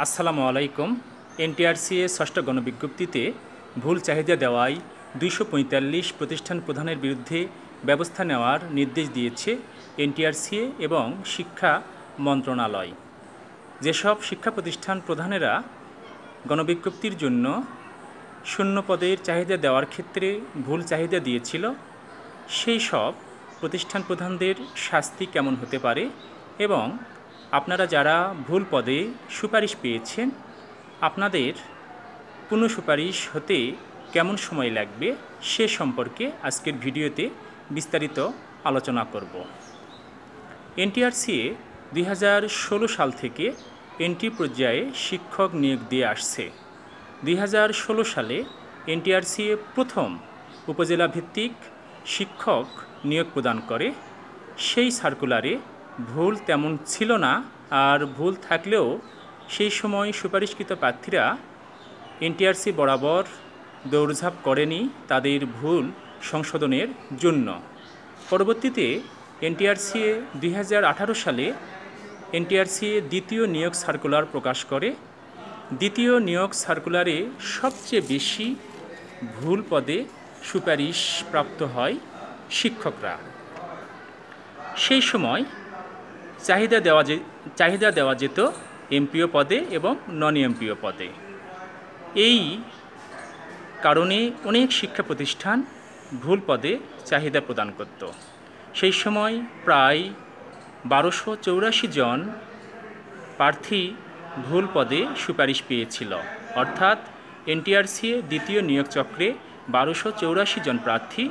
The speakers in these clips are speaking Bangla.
আসসালামু আলাইকুম। এনটিআরসিএ ষষ্ঠ গণবিজ্ঞপ্তিতে ভুল চাহিদা দেওয়ায় 245 প্রতিষ্ঠান প্রধানের বিরুদ্ধে ব্যবস্থা নেওয়ার নির্দেশ দিয়েছে এনটিআরসিএ এবং শিক্ষা মন্ত্রণালয়। যেসব শিক্ষা প্রতিষ্ঠান প্রধানেরা গণবিজ্ঞপ্তির জন্য শূন্য পদের চাহিদা দেওয়ার ক্ষেত্রে ভুল চাহিদা দিয়েছিল, সেই সব প্রতিষ্ঠান প্রধানদের শাস্তি কেমন হতে পারে এবং আপনারা যারা ভুল পদে সুপারিশ পেয়েছেন আপনাদের পুনঃসুপারিশ হতে কেমন সময় লাগবে সে সম্পর্কে আজকের ভিডিওতে বিস্তারিত আলোচনা করব। এনটিআরসিএ 2016 সাল থেকে এন্ট্রি পর্যায়ে শিক্ষক নিয়োগ দিয়ে আসছে। 2016 সালে এনটিআরসিএ প্রথম উপজেলা ভিত্তিক শিক্ষক নিয়োগ প্রদান করে। সেই সার্কুলারে ভুল তেমন ছিল না, আর ভুল থাকলেও সেই সময় সুপারিশকৃত প্রার্থীরা এনটিআরসি বরাবর দৌড়ঝাঁপ করেনি তাদের ভুল সংশোধনের জন্য। পরবর্তীতে এনটিআরসিএ 2018 সালে এনটিআরসিএ দ্বিতীয় নিয়োগ সার্কুলার প্রকাশ করে। দ্বিতীয় নিয়োগ সার্কুলারে সবচেয়ে বেশি ভুল পদে সুপারিশ প্রাপ্ত হয় শিক্ষকরা। সেই সময় চাহিদা দেওয়া যেত এমপিও পদে এবং নন এমপিও পদে। এই কারণে অনেক শিক্ষা প্রতিষ্ঠান ভুল পদে চাহিদা প্রদান করত। সেই সময় প্রায় 1284 জন প্রার্থী ভুল পদে সুপারিশ পেয়েছিল, অর্থাৎ এনটিআরসিএ দ্বিতীয় নিয়োগ চক্রে 1284 জন প্রার্থী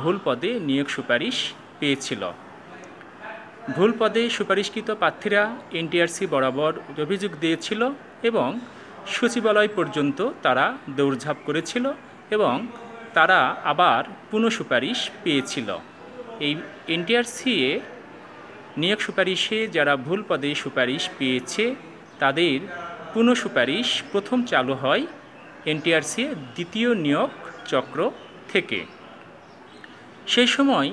ভুল পদে নিয়োগ সুপারিশ পেয়েছিল। ভুল পদে সুপারিশকৃত প্রার্থীরা এনটিআরসি বরাবর অভিযোগ দিয়েছিল এবং সচিবালয় পর্যন্ত তারা দৌড়ঝাঁপ করেছিল এবং তারা আবার পুনঃসুপারিশ পেয়েছিল। এই এনটিআরসিএ নিয়োগ সুপারিশে যারা ভুল পদে সুপারিশ পেয়েছে তাদের পুনঃসুপারিশ প্রথম চালু হয় এনটিআরসিএ দ্বিতীয় নিয়োগ চক্র থেকে। সেই সময়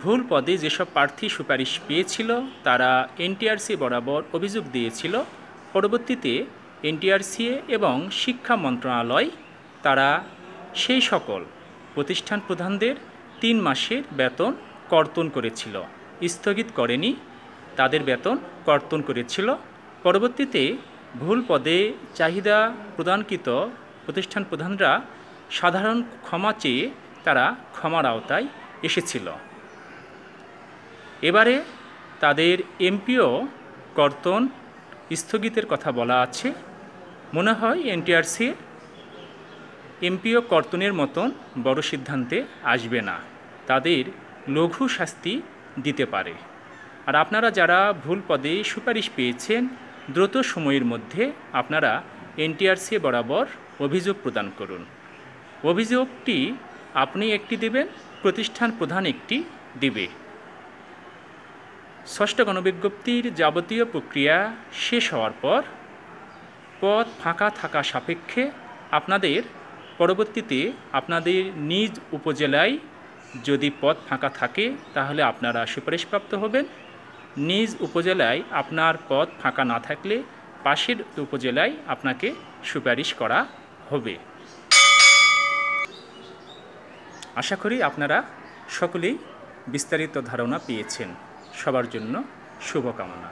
ভুল পদে যেসব প্রার্থী সুপারিশ পেয়েছিল তারা এনটিআরসি বরাবর অভিযোগ দিয়েছিল। পরবর্তীতে এনটিআরসিএ এবং শিক্ষা মন্ত্রণালয় তারা সেই সকল প্রতিষ্ঠান প্রধানদের 3 মাসের বেতন কর্তন করেছিল, স্থগিত করেনি, তাদের বেতন কর্তন করেছিল। পরবর্তীতে ভুল পদে চাহিদা প্রদানকৃত প্রতিষ্ঠান প্রধানরা সাধারণ ক্ষমা চেয়ে তারা ক্ষমার আওতায় এসেছিল। এবারে তাদের এমপিও কর্তন স্থগিতের কথা বলা আছে। মনে হয় এনটিআরসি এমপিও কর্তনের মতন বড় সিদ্ধান্তে আসবে না, তাদের লঘু শাস্তি দিতে পারে। আর আপনারা যারা ভুল পদে সুপারিশ পেয়েছেন দ্রুত সময়ের মধ্যে আপনারা এনটিআরসি বরাবর অভিযোগ প্রদান করুন। অভিযোগটি আপনি একটি দেবেন, প্রতিষ্ঠান প্রধান একটি দেবে। ষষ্ঠ গণবিজ্ঞপ্তির যাবতীয় প্রক্রিয়া শেষ হওয়ার পর পদ ফাঁকা থাকা সাপেক্ষে আপনাদের পরবর্তীতে আপনাদের নিজ উপজেলায় যদি পদ ফাঁকা থাকে তাহলে আপনারা সুপারিশপ্রাপ্ত হবেন। নিজ উপজেলায় আপনার পদ ফাঁকা না থাকলে পাশের উপজেলায় আপনাকে সুপারিশ করা হবে। আশা করি আপনারা সকলেই বিস্তারিত ধারণা পেয়েছেন। সবার জন্য শুভকামনা।